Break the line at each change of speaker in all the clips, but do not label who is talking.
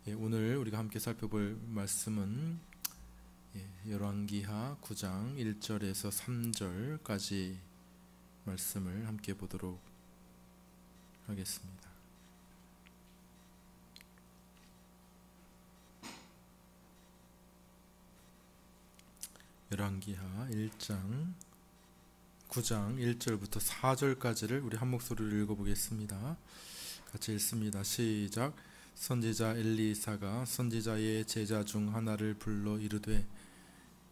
오늘 우리가 함께 살펴볼 말씀은 열왕기하 9장 1절에서 3절까지 말씀을 함께 보도록 하겠습니다. 열왕기하 1장 9장 1절부터 4절까지를 우리 한 목소리로 읽어보겠습니다. 같이 읽습니다. 시작. 선지자 엘리사가 선지자의 제자 중 하나를 불러 이르되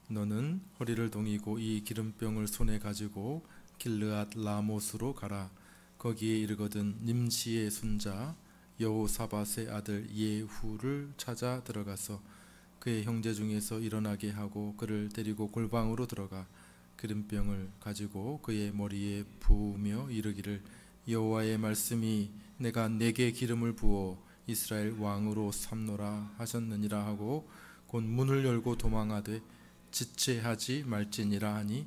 너는 허리를 동이고 이 기름병을 손에 가지고 길르앗 라못으로 가라. 거기에 이르거든 님시의 손자 여호사밧의 아들 예후를 찾아 들어가서 그의 형제 중에서 일어나게 하고 그를 데리고 골방으로 들어가 기름병을 가지고 그의 머리에 부으며 이르기를 여호와의 말씀이 내가 내게 기름을 부어 이스라엘 왕으로 삼노라 하셨느니라 하고 곧 문을 열고 도망하되 지체하지 말지니라 하니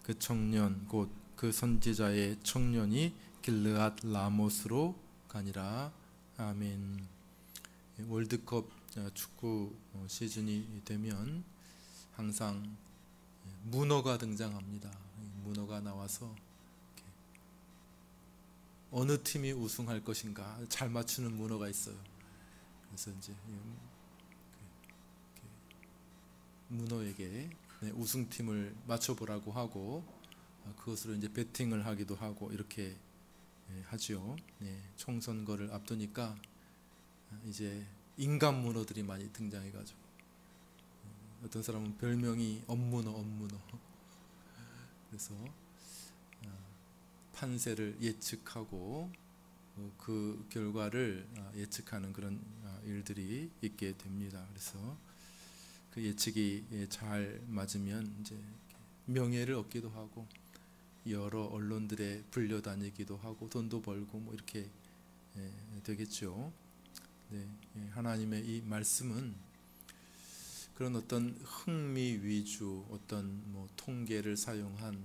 그 청년 곧 그 선지자의 청년이 길르앗 라못으로 가니라. 아멘. 월드컵 축구 시즌이 되면 항상 문어가 등장합니다. 문어가 나와서 어느 팀이 우승할 것인가 잘 맞추는 문어가 있어요. 그래서 이제 문어에게 우승팀을 맞춰보라고 하고 그것으로 이제 베팅을 하기도 하고 이렇게 하죠. 총선거를 앞두니까 이제 인간 문어들이 많이 등장해가지고 어떤 사람은 별명이 엄문어. 그래서 판세를 예측하고 그 결과를 예측하는 그런 일들이 있게 됩니다. 그래서 그 예측이 잘 맞으면 이제 명예를 얻기도 하고 여러 언론들에 불려다니기도 하고 돈도 벌고 뭐 이렇게 되겠죠. 하나님의 이 말씀은 그런 어떤 흥미 위주, 어떤 뭐 통계를 사용한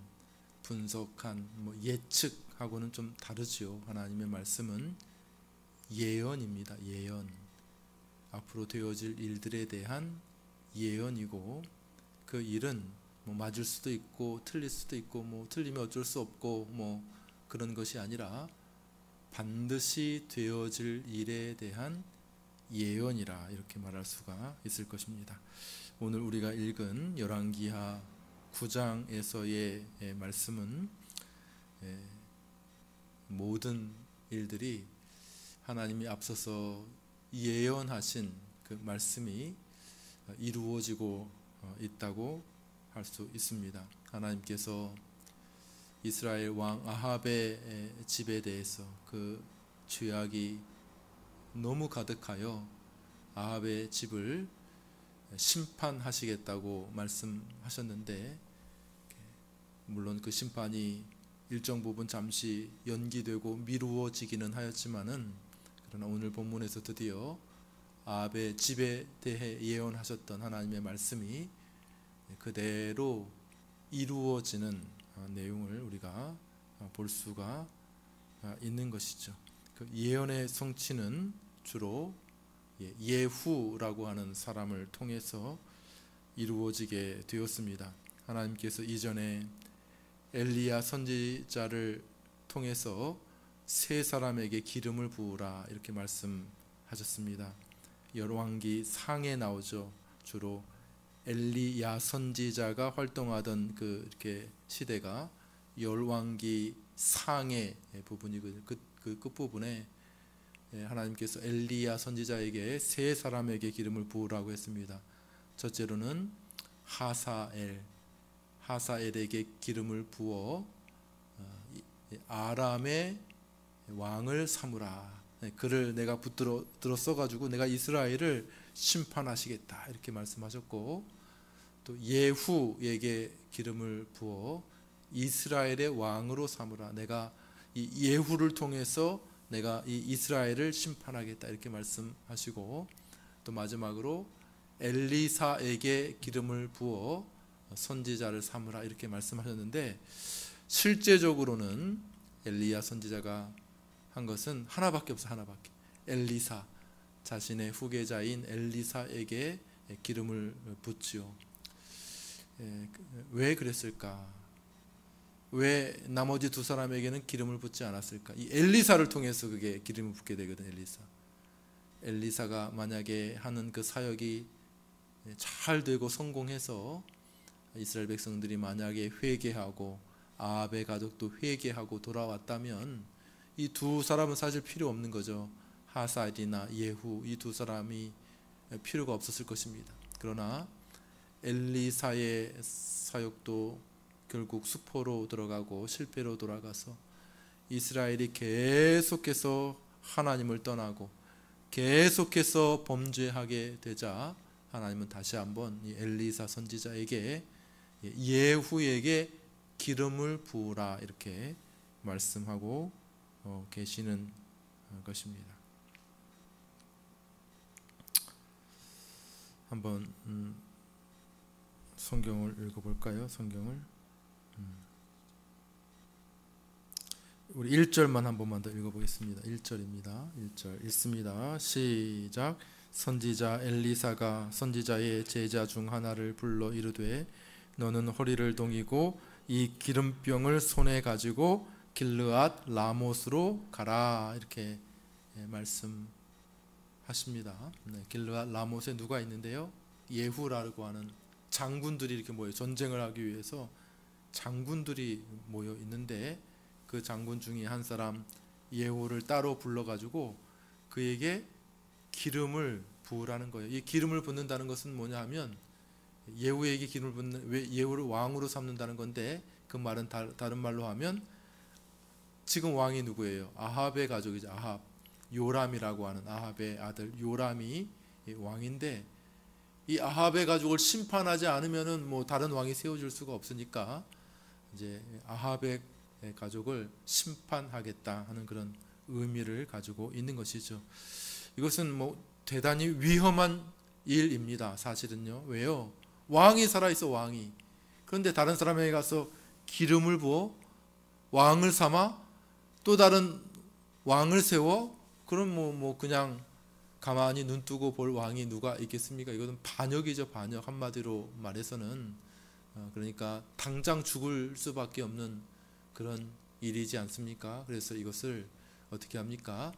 분석한 뭐 예측하고는 좀 다르지요. 하나님의 말씀은 예언입니다. 예언. 앞으로 되어질 일들에 대한 예언이고 그 일은 뭐 맞을 수도 있고 틀릴 수도 있고 뭐 틀리면 어쩔 수 없고 뭐 그런 것이 아니라 반드시 되어질 일에 대한 예언이라 이렇게 말할 수가 있을 것입니다. 오늘 우리가 읽은 열왕기하 9장에서의 말씀은 모든 일들이 하나님이 앞서서 예언하신 그 말씀이 이루어지고 있다고 할 수 있습니다. 하나님께서 이스라엘 왕 아합의 집에 대해서 그 죄악이 너무 가득하여 아합의 집을 심판하시겠다고 말씀하셨는데 물론 그 심판이 일정 부분 잠시 연기되고 미루어지기는 하였지만은 그러나 오늘 본문에서 드디어 아합의 집에 대해 예언하셨던 하나님의 말씀이 그대로 이루어지는 내용을 우리가 볼 수가 있는 것이죠. 그 예언의 성취는 주로 예후라고 하는 사람을 통해서 이루어지게 되었습니다. 하나님께서 이전에 엘리야 선지자를 통해서 세 사람에게 기름을 부으라 이렇게 말씀하셨습니다. 열왕기 상에 나오죠. 주로 엘리야 선지자가 활동하던 그 이렇게 시대가 열왕기 상의 부분이거든요. 그 끝부분에 하나님께서 엘리야 선지자에게 세 사람에게 기름을 부으라고 했습니다. 첫째로는 하사엘에게 기름을 부어 아람의 왕을 삼으라. 그를 내가 붙들어 써가지고 내가 이스라엘을 심판하시겠다 이렇게 말씀하셨고 또 예후에게 기름을 부어 이스라엘의 왕으로 삼으라. 내가 이 예후를 통해서 내가 이 이스라엘을 심판하겠다 이렇게 말씀하시고 또 마지막으로 엘리사에게 기름을 부어 선지자를 삼으라 이렇게 말씀하셨는데 실제적으로는 엘리야 선지자가 한 것은 하나밖에 없어요. 하나밖에. 엘리사. 자신의 후계자인 엘리사에게 기름을 붓지요. 왜 그랬을까? 왜 나머지 두 사람에게는 기름을 붓지 않았을까? 이 엘리사를 통해서 그게 기름을 붓게 되거든. 엘리사가 만약에 하는 그 사역이 잘 되고 성공해서 이스라엘 백성들이 만약에 회개하고 아합의 가족도 회개하고 돌아왔다면 이 두 사람은 사실 필요 없는 거죠. 하사엘이나 예후, 이 두 사람이 필요가 없었을 것입니다. 그러나 엘리사의 사역도 결국 수포로 들어가고 실패로 돌아가서 이스라엘이 계속해서 하나님을 떠나고 계속해서 범죄하게 되자 하나님은 다시 한번 이 엘리사 선지자에게, 예후에게 기름을 부으라 이렇게 말씀하고 계시는 것입니다. 한번 성경을 읽어볼까요? 성경을 우리 1절만 한 번만 더 읽어보겠습니다. 1절입니다. 1절 읽습니다. 시작. 선지자 엘리사가 선지자의 제자 중 하나를 불러 이르되 너는 허리를 동이고 이 기름병을 손에 가지고 길르앗 라못으로 가라 이렇게 말씀하십니다. 길르앗 라못에 누가 있는데요? 예후라고 하는 장군들이 이렇게 모여 전쟁을 하기 위해서 장군들이 모여 있는데 그 장군 중에 한 사람 예후를 따로 불러가지고 그에게 기름을 부으라는 거예요. 이 기름을 붓는다는 것은 뭐냐 하면 예후에게 기름을 붓는, 왜 예후를 왕으로 삼는다는 건데 그 말은 다른 말로 하면 지금 왕이 누구예요? 아합의 가족이죠. 아합, 요람이라고 하는 아합의 아들 요람이 왕인데 이 아합의 가족을 심판하지 않으면은 뭐 다른 왕이 세워질 수가 없으니까 이제 아합의 가족을 심판하겠다 하는 그런 의미를 가지고 있는 것이죠. 이것은 뭐 대단히 위험한 일입니다. 사실은요. 왜요? 왕이 살아있어. 왕이. 그런데 다른 사람에게 가서 기름을 부어 왕을 삼아 또 다른 왕을 세워? 그럼 뭐 그냥 가만히 눈 뜨고 볼 왕이 누가 있겠습니까? 이것은 반역이죠. 반역. 한마디로 말해서는 그러니까 당장 죽을 수밖에 없는 그런 일이지 않습니까? 그래서 이것을 어떻게 합니까?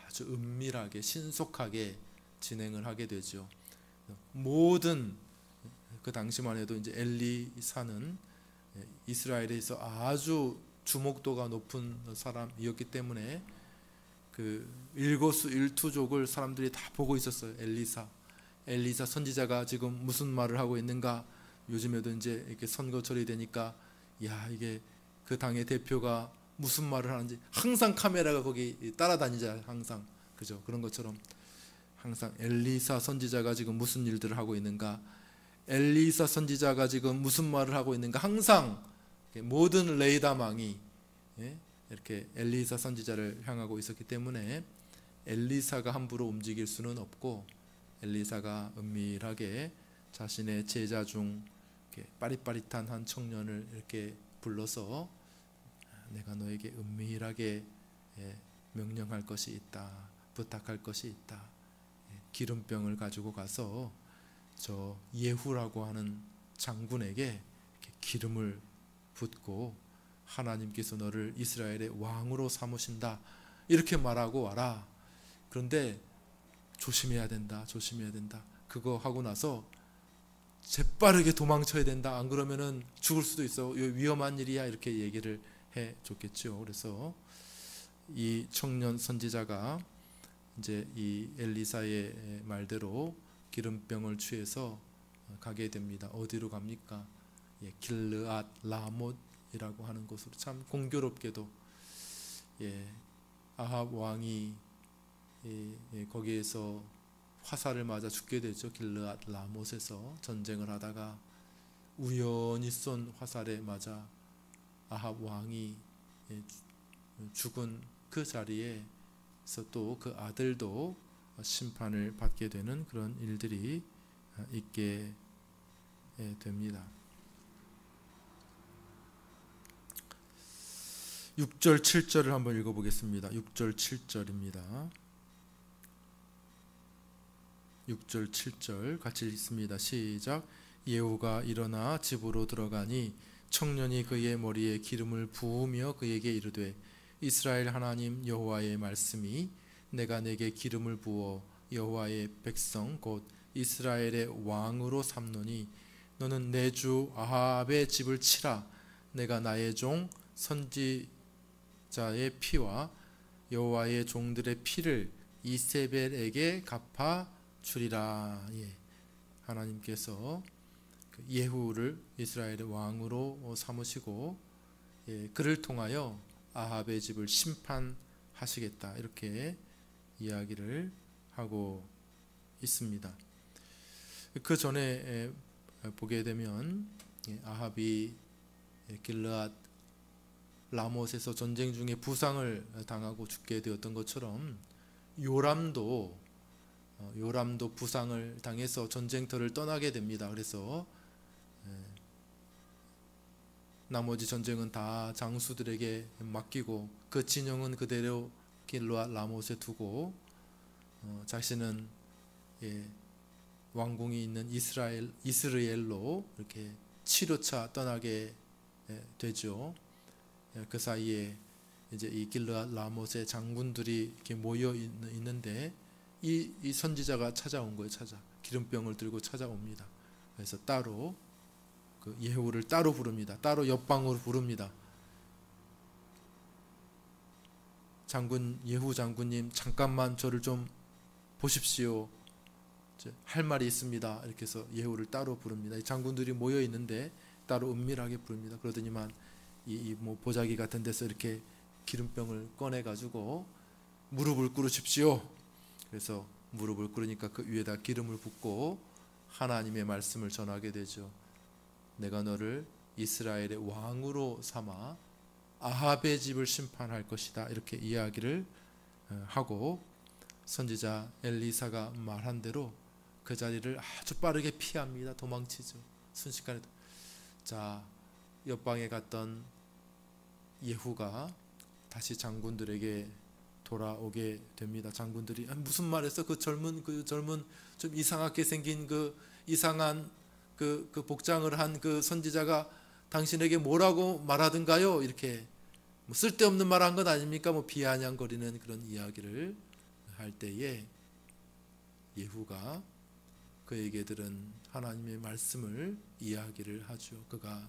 아주 은밀하게 신속하게 진행을 하게 되죠. 모든 그 당시만 해도 이제 엘리사는 이스라엘에서 아주 주목도가 높은 사람이었기 때문에 그 일거수일투족을 사람들이 다 보고 있었어요. 엘리사 선지자가 지금 무슨 말을 하고 있는가? 요즘에도 이제 이렇게 선거철이 되니까 야 이게 그 당의 대표가 무슨 말을 하는지 항상 카메라가 거기 따라다니자. 항상 그죠? 그런 것처럼 항상 엘리사 선지자가 지금 무슨 일들을 하고 있는가, 엘리사 선지자가 지금 무슨 말을 하고 있는가, 항상 모든 레이더망이 이렇게 엘리사 선지자를 향하고 있었기 때문에 엘리사가 함부로 움직일 수는 없고 엘리사가 은밀하게 자신의 제자 중 빠릿빠릿한 한 청년을 이렇게 불러서 내가 너에게 은밀하게 명령할 것이 있다, 부탁할 것이 있다. 기름병을 가지고 가서 저 예후라고 하는 장군에게 기름을 붓고 하나님께서 너를 이스라엘의 왕으로 삼으신다 이렇게 말하고 와라. 그런데 조심해야 된다. 조심해야 된다. 그거 하고 나서 재빠르게 도망쳐야 된다. 안 그러면은 죽을 수도 있어. 위험한 일이야. 이렇게 얘기를 해 줬겠죠. 그래서 이 청년 선지자가 이제 이 엘리사의 말대로 기름병을 취해서 가게 됩니다. 어디로 갑니까? 길르앗 라못이라고 하는 곳으로. 참 공교롭게도 아합 왕이 거기에서 화살을 맞아 죽게 되죠. 길르앗 라못에서 전쟁을 하다가 우연히 쏜 화살에 맞아 아합 왕이 죽은 그 자리에서 또 그 아들도 심판을 받게 되는 그런 일들이 있게 됩니다. 6절 7절을 한번 읽어보겠습니다. 6절 7절입니다. 6절 7절 같이 읽습니다. 시작. 예후가 일어나 집으로 들어가니 청년이 그의 머리에 기름을 부으며 그에게 이르되 이스라엘 하나님 여호와의 말씀이 내가 내게 기름을 부어 여호와의 백성 곧 이스라엘의 왕으로 삼노니 너는 내 주 아합의 집을 치라. 내가 나의 종 선지자의 피와 여호와의 종들의 피를 이세벨에게 갚아 주리라. 하나님께서 예후를 이스라엘의 왕으로 삼으시고 그를 통하여 아합의 집을 심판하시겠다, 이렇게 이야기를 하고 있습니다. 그 전에 보게 되면 아합이 길르앗 라못에서 전쟁 중에 부상을 당하고 죽게 되었던 것처럼 요람도 부상을 당해서 전쟁터를 떠나게 됩니다. 그래서 나머지 전쟁은 다 장수들에게 맡기고 그 진영은 그대로 길르앗 라못에 두고 자신은 왕궁이 있는 이스라엘로 이렇게 치료차 떠나게 되죠. 그 사이에 이제 이 길르앗 라못의 장군들이 이렇게 모여 있는데 이 선지자가 찾아온 거예요. 기름병을 들고 찾아옵니다. 그래서 따로 그 예후를 따로 부릅니다. 따로 옆방으로 부릅니다. 예후 장군님, 잠깐만 저를 좀 보십시오. 할 말이 있습니다. 이렇게 해서 예후를 따로 부릅니다. 이 장군들이 모여 있는데 따로 은밀하게 부릅니다. 그러더니만 뭐 보자기 같은 데서 이렇게 기름병을 꺼내 가지고 무릎을 꿇으십시오. 그래서 무릎을 꿇으니까 그 위에다 기름을 붓고 하나님의 말씀을 전하게 되죠. 내가 너를 이스라엘의 왕으로 삼아 아합의 집을 심판할 것이다, 이렇게 이야기를 하고 선지자 엘리사가 말한 대로 그 자리를 아주 빠르게 피합니다. 도망치죠. 순식간에. 자, 옆방에 갔던 예후가 다시 장군들에게 돌아오게 됩니다. 장군들이 무슨 말했어? 그 젊은 좀 이상하게 생긴 그 이상한 그 복장을 한 그 선지자가 당신에게 뭐라고 말하던가요? 이렇게 뭐 쓸데없는 말 한 건 아닙니까? 뭐 비아냥거리는 그런 이야기를 할 때에 예후가 그에게 들은 하나님의 말씀을 이야기를 하죠. 그가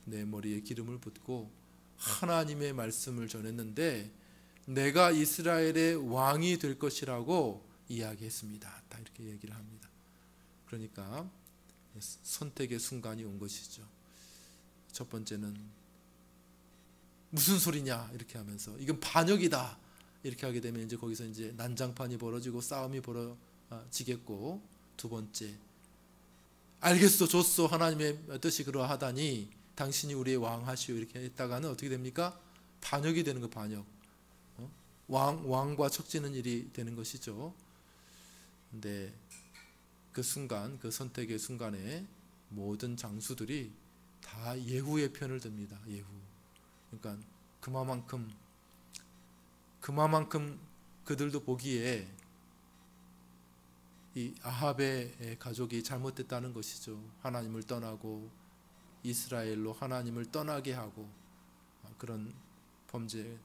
내 머리에 기름을 붓고 하나님의 말씀을 전했는데 내가 이스라엘의 왕이 될 것이라고 이야기했습니다. 다 이렇게 얘기를 합니다. 그러니까 선택의 순간이 온 것이죠. 첫 번째는 무슨 소리냐 이렇게 하면서 이건 반역이다 이렇게 하게 되면 이제 거기서 이제 난장판이 벌어지고 싸움이 벌어지겠고, 두 번째, 알겠어, 좋소, 하나님의 뜻이 그러하다니 당신이 우리의 왕 하시오 이렇게 했다가는 어떻게 됩니까? 반역이 되는 거, 반역. 왕과 척지는 일이 되는 것이죠. 근데 그 순간, 그 선택의 순간에 모든 장수들이 다 예후의 편을 듭니다. 예후. 그러니까 그만큼 그들도 보기에 이 아합의 가족이 잘못됐다는 것이죠. 하나님을 떠나고 이스라엘로 하나님을 떠나게 하고 그런 범죄.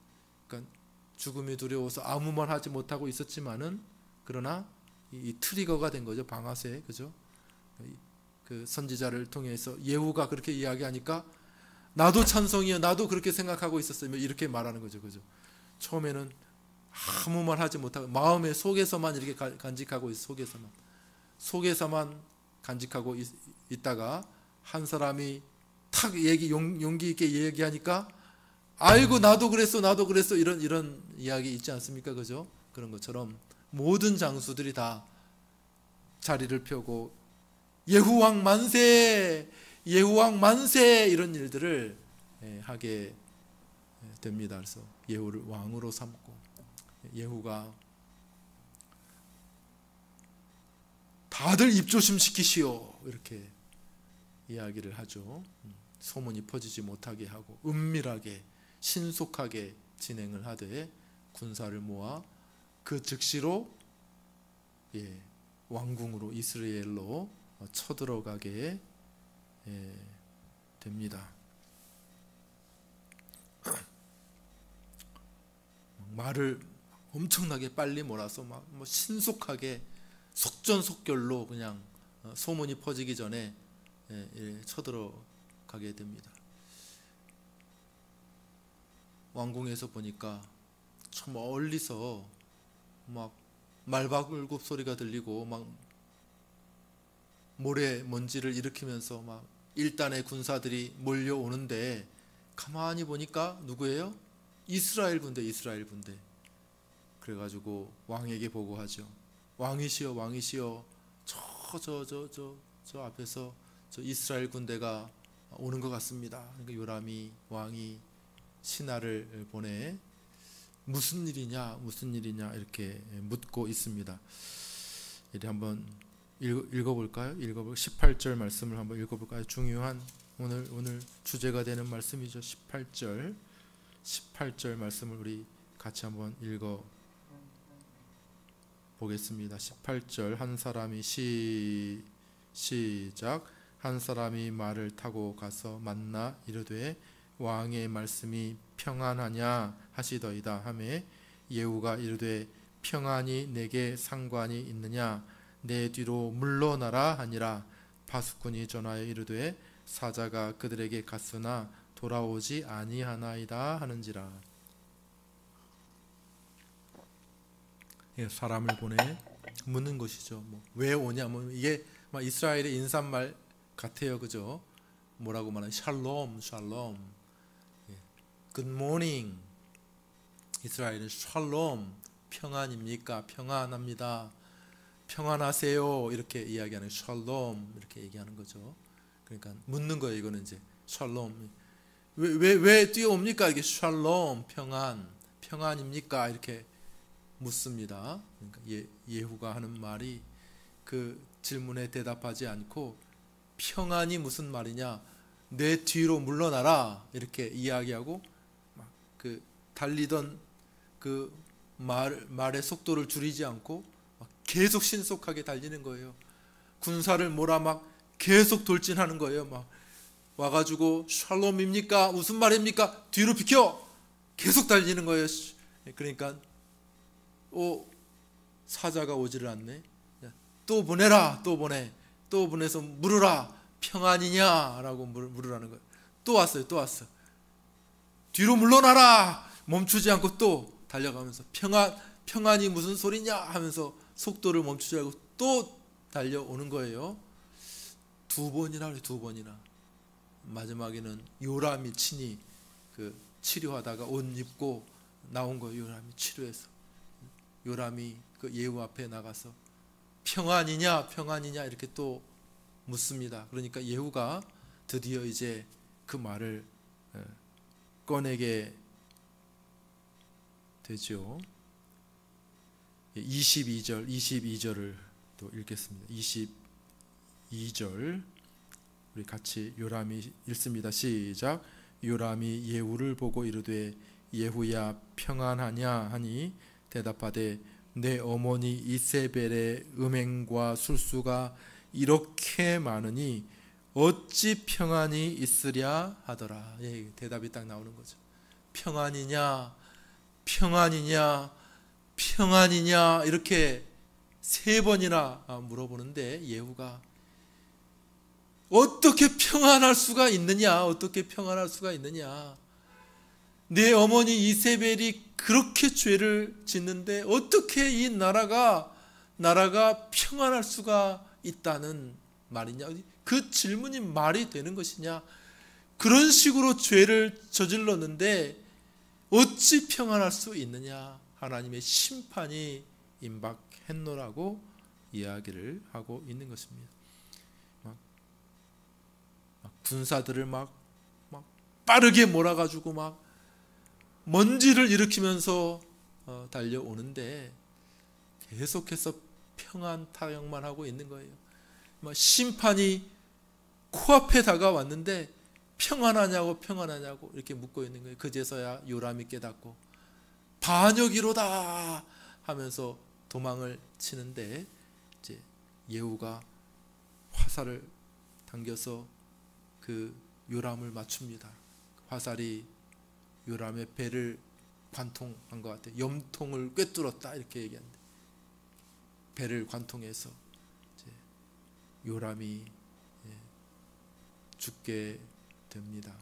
그러니까 죽음이 두려워서 아무 말 하지 못하고 있었지만은 그러나 이 트리거가 된 거죠. 방아쇠, 그죠? 그 선지자를 통해서 예후가 그렇게 이야기하니까 나도 찬성이요, 나도 그렇게 생각하고 있었어요, 이렇게 말하는 거죠, 그죠? 처음에는 아무 말 하지 못하고 마음의 속에서만 이렇게 간직하고 속에서만 간직하고 있다가 한 사람이 탁 용기 있게 얘기하니까 아이고 나도 그랬어 이런 이야기 있지 않습니까, 그죠? 그런 것처럼 모든 장수들이 다 자리를 펴고 예후왕 만세, 예후왕 만세 이런 일들을 하게 됩니다. 그래서 예후를 왕으로 삼고 예후가 다들 입조심 시키시오 이렇게 이야기를 하죠. 소문이 퍼지지 못하게 하고 은밀하게 신속하게 진행을 하되 군사를 모아 그 즉시로 왕궁으로 이스라엘로 쳐들어가게 됩니다. 말을 엄청나게 빨리 몰아서 막 뭐 신속하게 속전속결로 그냥 소문이 퍼지기 전에 쳐들어가게 됩니다. 왕궁에서 보니까 저 멀리서 막 말발굽 소리가 들리고 막 모래 먼지를 일으키면서 막 일단의 군사들이 몰려오는데 가만히 보니까 누구예요? 이스라엘 군대. 그래가지고 왕에게 보고하죠. 왕이시여, 왕이시여, 저 앞에서 저 이스라엘 군대가 오는 것 같습니다. 그러니까 요람이 왕이 신하를 보내 무슨 일이냐 이렇게 묻고 있습니다. 이리 한번 읽어볼까요? 18절 말씀을 한번 읽어볼까요? 중요한 오늘 주제가 되는 말씀이죠. 18절 말씀을 우리 같이 한번 읽어 보겠습니다. 18절 한 사람이 시작. 한 사람이 말을 타고 가서 만나 이르되 왕의 말씀이 평안하냐 하시더이다 하매 예후가 이르되 평안이 내게 상관이 있느냐 내 뒤로 물러나라 하니라. 바수꾼이 전하여 이르되 사자가 그들에게 갔으나 돌아오지 아니하나이다 하는지라. 사람을 보내 묻는 것이죠. 왜 오냐? 이게 이스라엘의 인사말 같아요, 그죠? 뭐라고 말하는 샬롬. Good morning. 이스라엘은 샬롬, 평안입니까? 평안합니다. 평안하세요. 이렇게 이야기하는 샬롬 이렇게 얘기하는 거죠. 그러니까 묻는 거예요. 이거는 이제 샬롬. 왜 뛰어옵니까? 이게 샬롬, 평안입니까? 이렇게 묻습니다. 그러니까 예후가 하는 말이 그 질문에 대답하지 않고 평안이 무슨 말이냐? 내 뒤로 물러나라 이렇게 이야기하고 막 그 달리던 그 말의 속도를 줄이지 않고 막 계속 신속하게 달리는 거예요. 군사를 몰아 막 계속 돌진하는 거예요. 막 와가지고 샬롬입니까? 무슨 말입니까? 뒤로 비켜! 계속 달리는 거예요. 그러니까 사자가 오지를 않네. 또 보내라. 또 보내서 물으라. 평안이냐라고 물으라는 거예요. 또 왔어요. 뒤로 물러나라. 멈추지 않고 또 달려가면서 평안이 무슨 소리냐 하면서 속도를 멈추지 않고 또 달려오는 거예요. 두 번이나. 마지막에는 요람이 친히 그 치료하다가 옷 입고 나온 거예요. 요람이 치료해서. 요람이 그 예후 앞에 나가서 평안이냐 이렇게 또 묻습니다. 그러니까 예후가 드디어 이제 그 말을 꺼내게 되죠. 22절을 또 읽겠습니다. 22절 우리 같이 요람이 읽습니다. 시작. 요람이 예후를 보고 이르되 예후야 평안하냐 하니 대답하되 내 어머니 이세벨의 음행과 술수가 이렇게 많으니 어찌 평안이 있으랴 하더라. 대답이 딱 나오는 거죠. 평안이냐 이렇게 세 번이나 물어보는데 예후가 어떻게 평안할 수가 있느냐? 내 어머니 이세벨이 그렇게 죄를 짓는데 어떻게 이 나라가 평안할 수가 있다는 말이냐? 그 질문이 말이 되는 것이냐? 그런 식으로 죄를 저질렀는데 어찌 평안할 수 있느냐? 하나님의 심판이 임박했노라고 이야기를 하고 있는 것입니다. 군사들을 막 빠르게 몰아가지고 막 먼지를 일으키면서 달려오는데 계속해서 평안 타령만 하고 있는 거예요. 심판이 코앞에 다가왔는데 평안하냐고 이렇게 묻고 있는 거예요. 그제서야 요람이 깨닫고 반역이로다 하면서 도망을 치는데 이제 예후가 화살을 당겨서 그 요람을 맞춥니다. 화살이 요람의 배를 관통한 것 같아요. 염통을 꿰뚫었다 이렇게 얘기하는데, 배를 관통해서 이제 요람이 죽게 됩니다.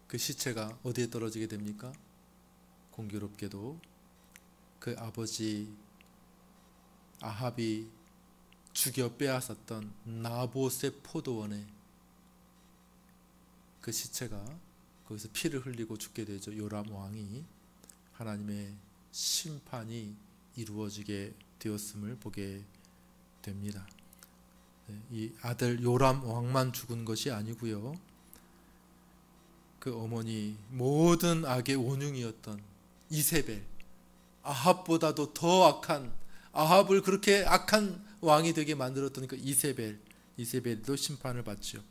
그 시체가 어디에 떨어지게 됩니까? 공교롭게도 그 아버지 아합이 죽여 빼앗았던 나봇의 포도원에 그 시체가 거기서 피를 흘리고 죽게 되죠. 요람 왕이 하나님의 심판이 이루어지게 되었음을 보게 됩니다. 이 아들 요람 왕만 죽은 것이 아니고요, 그 어머니 모든 악의 원흉이었던 이세벨, 아합보다도 더 악한, 아합을 그렇게 악한 왕이 되게 만들었던 그 이세벨도 심판을 받죠.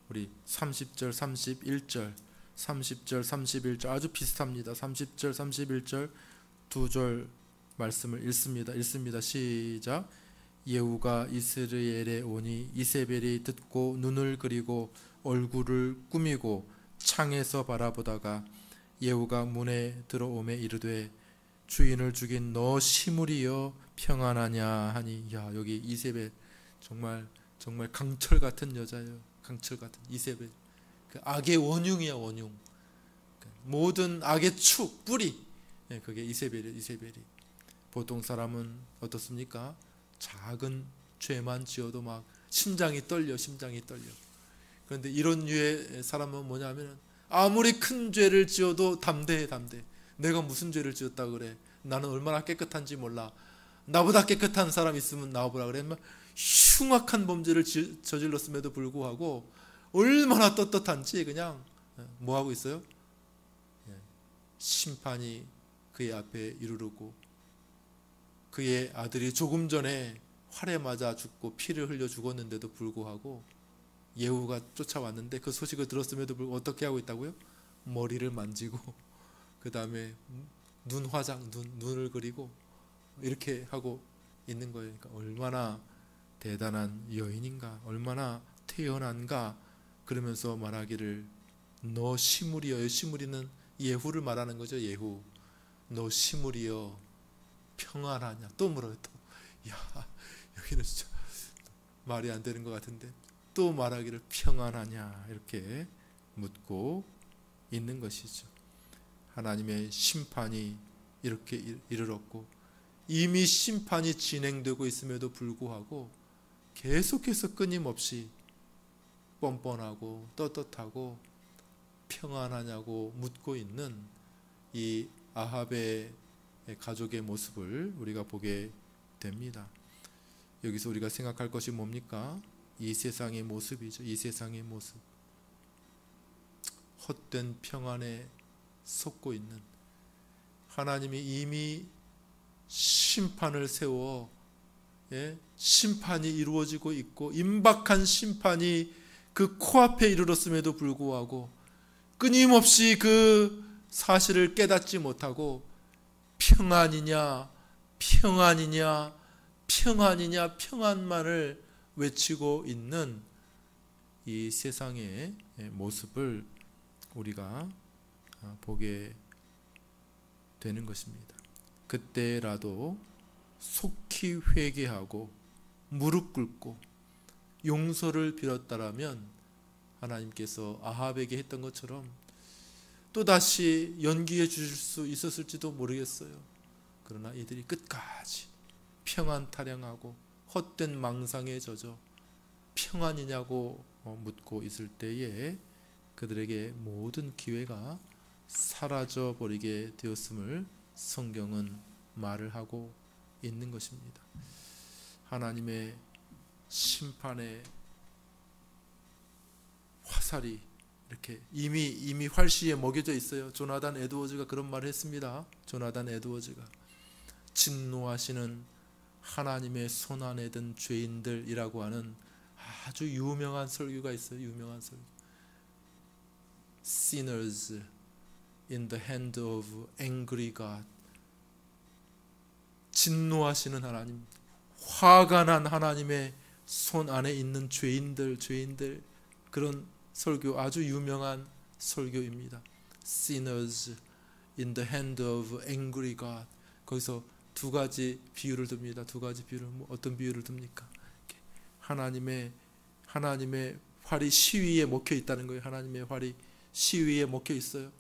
우리 30절 31절 30절 31절 아주 비슷합니다. 30절 31절 두 절 말씀을 읽습니다. 시작. 예후가 이스라엘에 오니 이세벨이 듣고 눈을 그리고 얼굴을 꾸미고 창에서 바라보다가 예후가 문에 들어오매 이르되 주인을 죽인 너 시므리여 평안하냐 하니, 야, 여기 이세벨 정말 강철 같은 여자예요. 강철 같은 이세벨, 그 악의 원흉이야, 원흉. 모든 악의 축, 뿌리, 그게 이세벨이에요. 이세벨이 보통 사람은 어떻습니까? 작은 죄만 지어도 막 심장이 떨려. 그런데 이런 류의 사람은 뭐냐면 아무리 큰 죄를 지어도 담대해. 내가 무슨 죄를 지었다 그래? 나는 얼마나 깨끗한지 몰라. 나보다 깨끗한 사람 있으면 나와보라 그래. 흉악한 범죄를 저질렀음에도 불구하고 얼마나 떳떳한지 그냥 뭐 하고 있어요? 심판이 그의 앞에 이르르고, 그의 아들이 조금 전에 활에 맞아 죽고 피를 흘려 죽었는데도 불구하고 예후가 쫓아왔는데 그 소식을 들었음에도 불구하고 어떻게 하고 있다고요? 머리를 만지고 그 다음에 눈 화장, 눈을 그리고 이렇게 하고 있는 거예요. 그러니까 얼마나 대단한 여인인가, 얼마나 태연한가. 그러면서 말하기를 너 시므리여, 시므리는 예후를 말하는 거죠. 예후, 너 시므리여 평안하냐. 또 물어요. 또, 야, 여기는 진짜 말이 안 되는 것 같은데 또 말하기를 평안하냐 이렇게 묻고 있는 것이죠. 하나님의 심판이 이렇게 이르렀고 이미 심판이 진행되고 있음에도 불구하고 계속해서 끊임없이 뻔뻔하고 떳떳하고 평안하냐고 묻고 있는 이 아합의 가족의 모습을 우리가 보게 됩니다. 여기서 우리가 생각할 것이 뭡니까? 이 세상의 모습이죠. 이 세상의 모습, 헛된 평안에 속고 있는, 하나님이 이미 심판을 세워 심판이 이루어지고 있고 임박한 심판이 그 코앞에 이르렀음에도 불구하고 끊임없이 그 사실을 깨닫지 못하고 평안이냐 평안만을 외치고 있는 이 세상의 모습을 우리가 보게 되는 것입니다. 그때라도 속히 회개하고 무릎 꿇고 용서를 빌었다라면 하나님께서 아합에게 했던 것처럼 또다시 연기해 주실 수 있었을지도 모르겠어요. 그러나 이들이 끝까지 평안 타령하고 헛된 망상에 젖어 평안이냐고 묻고 있을 때에 그들에게 모든 기회가 사라져 버리게 되었음을 성경은 말을 하고 있는 것입니다. 하나님의 심판의 화살이 이렇게 이미 활시에 먹여져 있어요. 조나단 에드워즈가 그런 말을 했습니다. 조나단 에드워즈가 진노하시는 하나님의 손안에 든 죄인들이라고 하는 아주 유명한 설교가 있어요. 유명한 설교. Sinners in the hand of angry God. 진노하시는 하나님, 화가 난 하나님의 손 안에 있는 죄인들 그런 설교, 아주 유명한 설교입니다. Sinners in the hand of angry God. 거기서 두 가지 비유를 듭니다. 두 가지 비유를, 어떤 비유를 듭니까? 하나님의 활이 시위에 먹혀 있다는 거예요. 하나님의 활이 시위에 먹혀 있어요.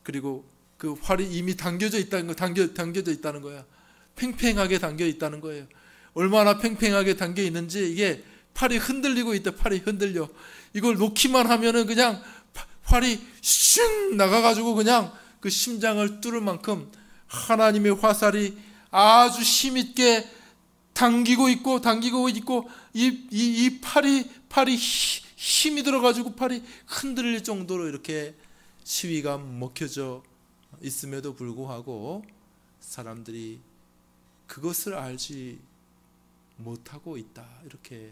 그리고 그 활이 이미 당겨져 있다는 거, 당겨져 있다는 거야. 팽팽하게 당겨 있다는 거예요. 얼마나 팽팽하게 당겨 있는지, 이게 팔이 흔들리고 있다. 팔이 흔들려. 이걸 놓기만 하면은 그냥 활이 슝 나가가지고 그냥 그 심장을 뚫을 만큼 하나님의 화살이 아주 힘있게 당기고 있고 이 팔이 힘이 들어가지고 팔이 흔들릴 정도로 이렇게 시위가 먹혀져 있음에도 불구하고 사람들이 그것을 알지 못하고 있다, 이렇게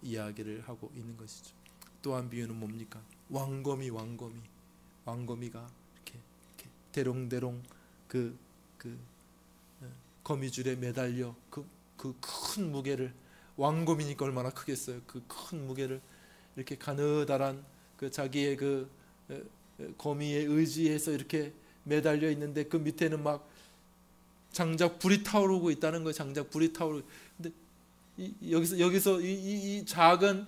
이야기를 하고 있는 것이죠. 또 한 비유는 뭡니까? 왕거미가 이렇게 대롱대롱 그 거미줄에 매달려 그 큰 무게를, 왕거미니까 얼마나 크겠어요. 그 큰 무게를 이렇게 가느다란 그 자기의 그 거미에 의지해서 이렇게 매달려 있는데, 그 밑에는 막 장작 불이 타오르고 있다는 거예요. 장작 불이 타오르고. 근데 여기서 이 작은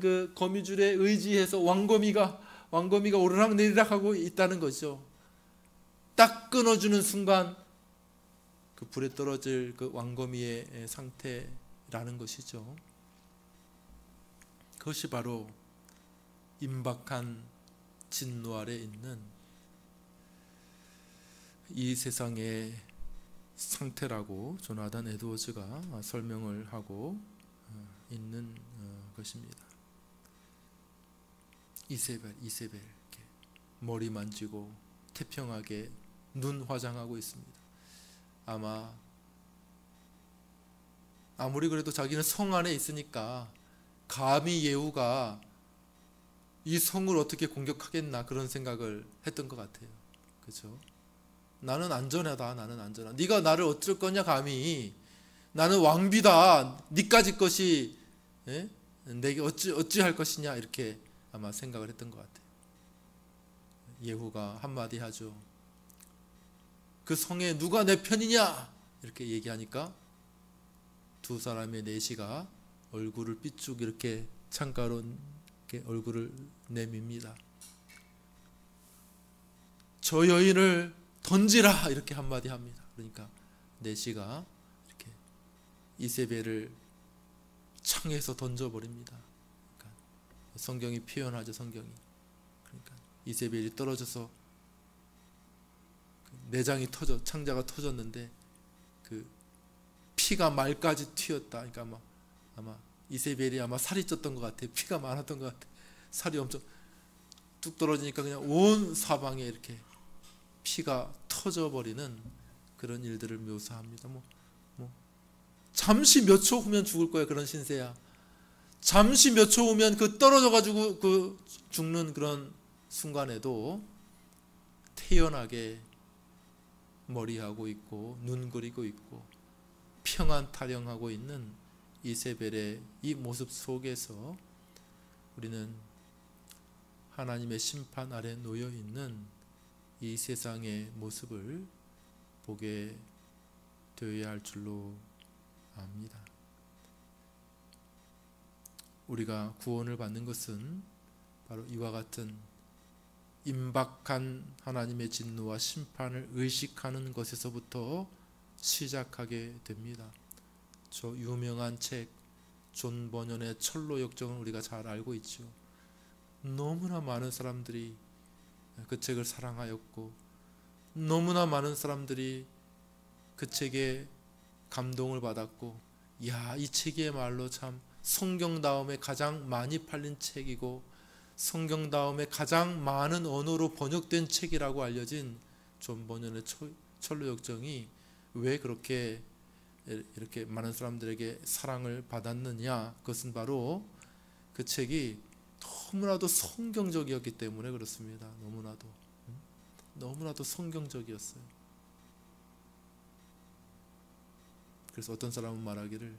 그 거미줄에 의지해서 왕거미가 오르락 내리락 하고 있다는 거죠. 딱 끊어주는 순간 그 불에 떨어질 그 왕거미의 상태라는 것이죠. 그것이 바로 임박한 진노 아래 있는 이 세상의 상태라고 조나단 에드워즈가 설명을 하고 있는 것입니다. 이세벨 이렇게 머리 만지고 태평하게 눈 화장하고 있습니다. 아무리 그래도 자기는 성 안에 있으니까 감히 예후가 이 성을 어떻게 공격하겠나, 그런 생각을 했던 것 같아요. 그렇죠? 나는 안전하다. 네가 나를 어쩔 거냐, 감히. 나는 왕비다. 네까지 것이 내게 어찌할 것이냐, 이렇게 아마 생각을 했던 것 같아요. 예후가 한마디 하죠. 그 성에 누가 내 편이냐, 이렇게 얘기하니까 두 사람의 내시가 얼굴을 삐쭉 이렇게 창가로 이렇게 얼굴을 내밉니다. 저 여인을 던지라, 이렇게 한마디 합니다. 그러니까 내시가 이렇게 이세벨을 창에서 던져버립니다. 그러니까 성경이 표현하죠. 성경이. 그러니까 이세벨이 떨어져서 내장이 터져, 창자가 터졌는데 그 피가 말까지 튀었다. 그러니까 아마 이세벨이 아마 살이 쪘던 것 같아요. 피가 많았던 것 같아요. 살이 엄청 뚝 떨어지니까 그냥 온 사방에 이렇게 피가 터져버리는 그런 일들을 묘사합니다. 잠시 몇 초 후면 죽을 거야, 그런 신세야. 잠시 몇 초 후면 그 떨어져가지고 그 죽는 그런 순간에도 태연하게 머리하고 있고 눈 그리고 있고 평안 타령하고 있는 이세벨의 이 모습 속에서 우리는 하나님의 심판 아래 놓여 있는 이 세상의 모습을 보게 되어야 할 줄로 압니다. 우리가 구원을 받는 것은 바로 이와 같은 임박한 하나님의 진노와 심판을 의식하는 것에서부터 시작하게 됩니다. 저 유명한 책 존 버년의 철로 역정을 우리가 잘 알고 있죠. 너무나 많은 사람들이 그 책을 사랑하였고, 너무나 많은 사람들이 그 책에 감동을 받았고, 이 책이야말로 참 성경 다음에 가장 많이 팔린 책이고 성경 다음에 가장 많은 언어로 번역된 책이라고 알려진 존 버년의 철로 역정이 왜 그렇게 이렇게 많은 사람들에게 사랑을 받았느냐, 그것은 바로 그 책이 너무나도 성경적이었기 때문에 그렇습니다. 너무나도 성경적이었어요. 그래서 어떤 사람은 말하기를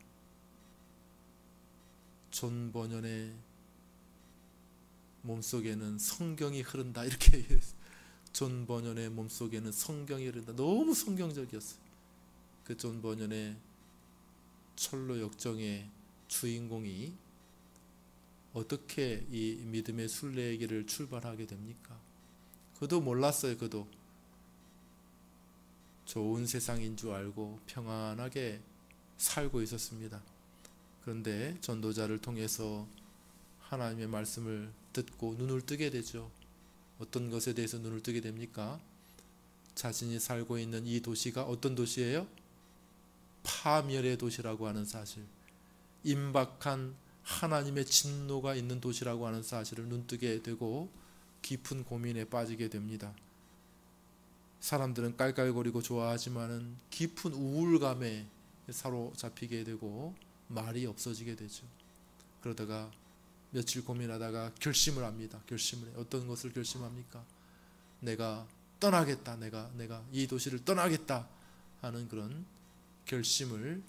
존 버년의 몸속에는 성경이 흐른다 이렇게 존 버년의 몸속에는 성경이 흐른다. 너무 성경적이었어요. 그 존 버년의 철로 역정의 주인공이 어떻게 이 믿음의 순례의 길을 출발하게 됩니까? 그도 몰랐어요. 그도 좋은 세상인 줄 알고 평안하게 살고 있었습니다. 그런데 전도자를 통해서 하나님의 말씀을 듣고 눈을 뜨게 되죠. 어떤 것에 대해서 눈을 뜨게 됩니까? 자신이 살고 있는 이 도시가 어떤 도시예요? 파멸의 도시라고 하는 사실, 임박한 하나님의 진노가 있는 도시라고 하는 사실을 눈뜨게 되고 깊은 고민에 빠지게 됩니다. 사람들은 깔깔거리고 좋아하지만은 깊은 우울감에 사로잡히게 되고 말이 없어지게 되죠. 그러다가 며칠 고민하다가 결심을 합니다. 결심을 해요. 어떤 것을 결심합니까? 내가 떠나겠다. 내가 이 도시를 떠나겠다 하는 그런 결심을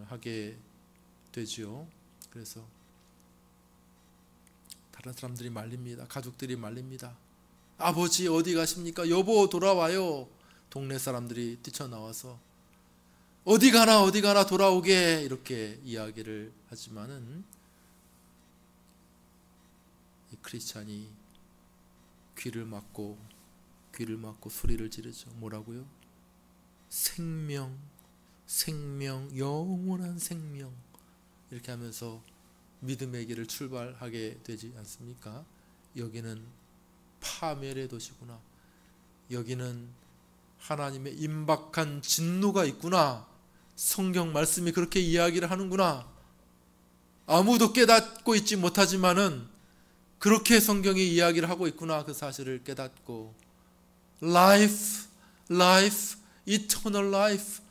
하게 되지요. 그래서 다른 사람들이 말립니다. 가족들이 말립니다. 아버지 어디 가십니까? 여보 돌아와요. 동네 사람들이 뛰쳐나와서 어디 가나 돌아오게 이렇게 이야기를 하지만은 이 크리스찬이 귀를 막고 소리를 지르죠. 뭐라고요? 생명, 영원한 생명 이렇게 하면서 믿음의 길을 출발하게 되지 않습니까? 여기는 파멸의 도시구나. 여기는 하나님의 임박한 진노가 있구나. 성경 말씀이 그렇게 이야기를 하는구나. 아무도 깨닫고 있지 못하지만은 그렇게 성경이 이야기를 하고 있구나. 그 사실을 깨닫고 life, eternal life,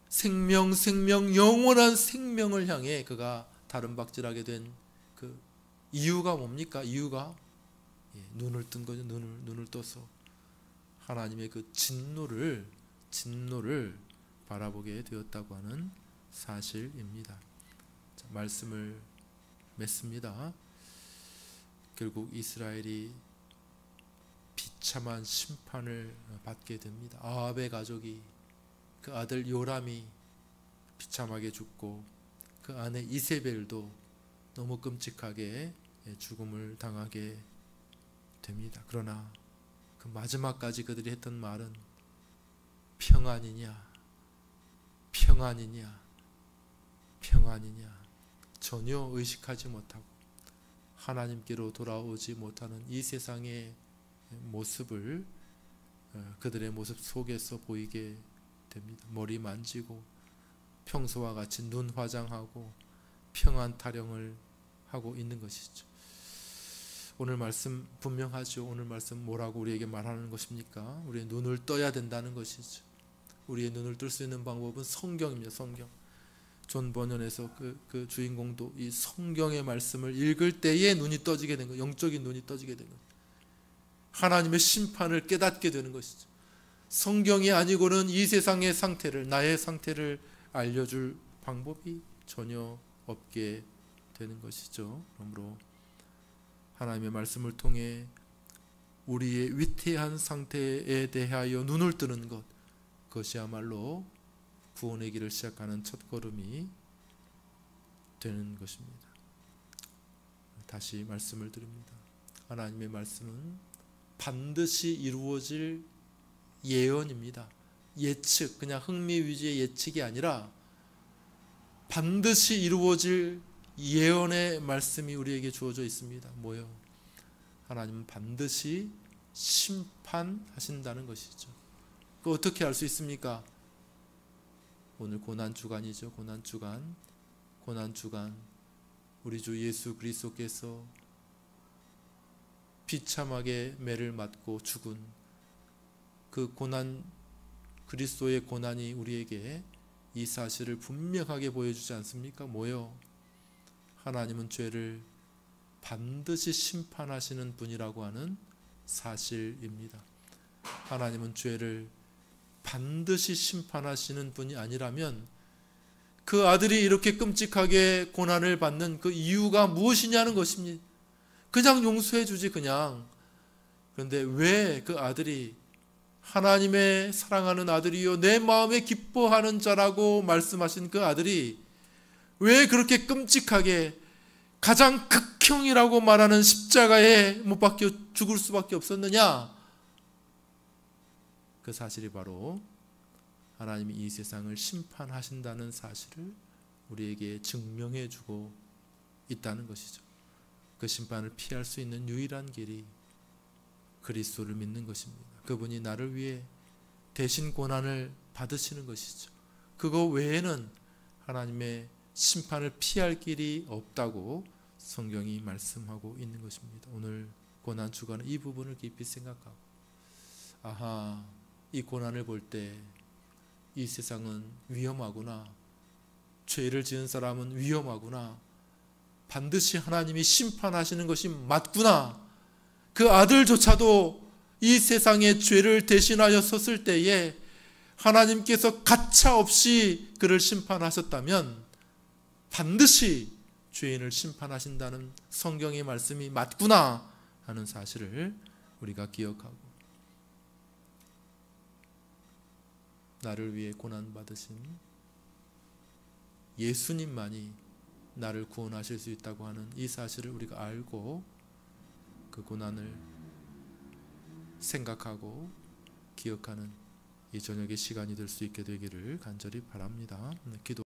생명, 영원한 생명을 향해 그가 다름박질하게 된 그 이유가 뭡니까? 이유가 눈을 뜬 거죠. 눈을 떠서 하나님의 그 진노를 바라보게 되었다고 하는 사실입니다. 자, 말씀을 맺습니다. 결국 이스라엘이 비참한 심판을 받게 됩니다. 아합의 가족이, 그 아들 요람이 비참하게 죽고 그 아내 이세벨도 너무 끔찍하게 죽음을 당하게 됩니다. 그러나 그 마지막까지 그들이 했던 말은 평안이냐 전혀 의식하지 못하고 하나님께로 돌아오지 못하는 이 세상의 모습을 그들의 모습 속에서 보이게 됩니다. 머리 만지고 평소와 같이 눈 화장하고 평안 타령을 하고 있는 것이죠. 오늘 말씀 분명하죠. 오늘 말씀 뭐라고 우리에게 말하는 것입니까? 우리의 눈을 떠야 된다는 것이죠. 우리의 눈을 뜰 수 있는 방법은 성경입니다. 성경. 존 버년에서 그 주인공도 이 성경의 말씀을 읽을 때에 눈이 떠지게 된 거예요. 영적인 눈이 떠지게 된 거예요. 하나님의 심판을 깨닫게 되는 것이죠. 성경이 아니고는 이 세상의 상태를, 나의 상태를 알려줄 방법이 전혀 없게 되는 것이죠. 그러므로 하나님의 말씀을 통해 우리의 위태한 상태에 대하여 눈을 뜨는 것, 그것이야말로 구원의 길을 시작하는 첫걸음이 되는 것입니다. 다시 말씀을 드립니다. 하나님의 말씀은 반드시 이루어질 예언입니다. 예측, 그냥 흥미 위주의 예측이 아니라 반드시 이루어질 예언의 말씀이 우리에게 주어져 있습니다. 뭐요? 하나님은 반드시 심판하신다는 것이죠. 그 어떻게 알 수 있습니까? 오늘 고난주간이죠. 고난주간 우리 주 예수 그리스도께서 비참하게 매를 맞고 죽은 그 고난, 그리스도의 고난이 우리에게 이 사실을 분명하게 보여주지 않습니까? 뭐요? 하나님은 죄를 반드시 심판하시는 분이라고 하는 사실입니다. 하나님은 죄를 반드시 심판하시는 분이 아니라면 그 아들이 이렇게 끔찍하게 고난을 받는 그 이유가 무엇이냐는 것입니다. 그냥 용서해 주지 그냥. 그런데 왜 그 아들이 하나님의 사랑하는 아들이요 내 마음에 기뻐하는 자라고 말씀하신 그 아들이 왜 그렇게 끔찍하게 가장 극형이라고 말하는 십자가에 못 박혀 죽을 수밖에 없었느냐? 그 사실이 바로 하나님이 이 세상을 심판하신다는 사실을 우리에게 증명해 주고 있다는 것이죠. 그 심판을 피할 수 있는 유일한 길이 그리스도를 믿는 것입니다. 그분이 나를 위해 대신 고난을 받으시는 것이죠. 그거 외에는 하나님의 심판을 피할 길이 없다고 성경이 말씀하고 있는 것입니다. 오늘 고난 주간은 이 부분을 깊이 생각하고 이 고난을 볼 때 이 세상은 위험하구나. 죄를 지은 사람은 위험하구나. 반드시 하나님이 심판하시는 것이 맞구나. 그 아들조차도 이 세상의 죄를 대신하여 섰을 때에 하나님께서 가차없이 그를 심판하셨다면 반드시 죄인을 심판하신다는 성경의 말씀이 맞구나 하는 사실을 우리가 기억하고 나를 위해 고난받으신 예수님만이 나를 구원하실 수 있다고 하는 이 사실을 우리가 알고 그 고난을 생각하고 기억하는 이 저녁의 시간이 될 수 있게 되기를 간절히 바랍니다. 기도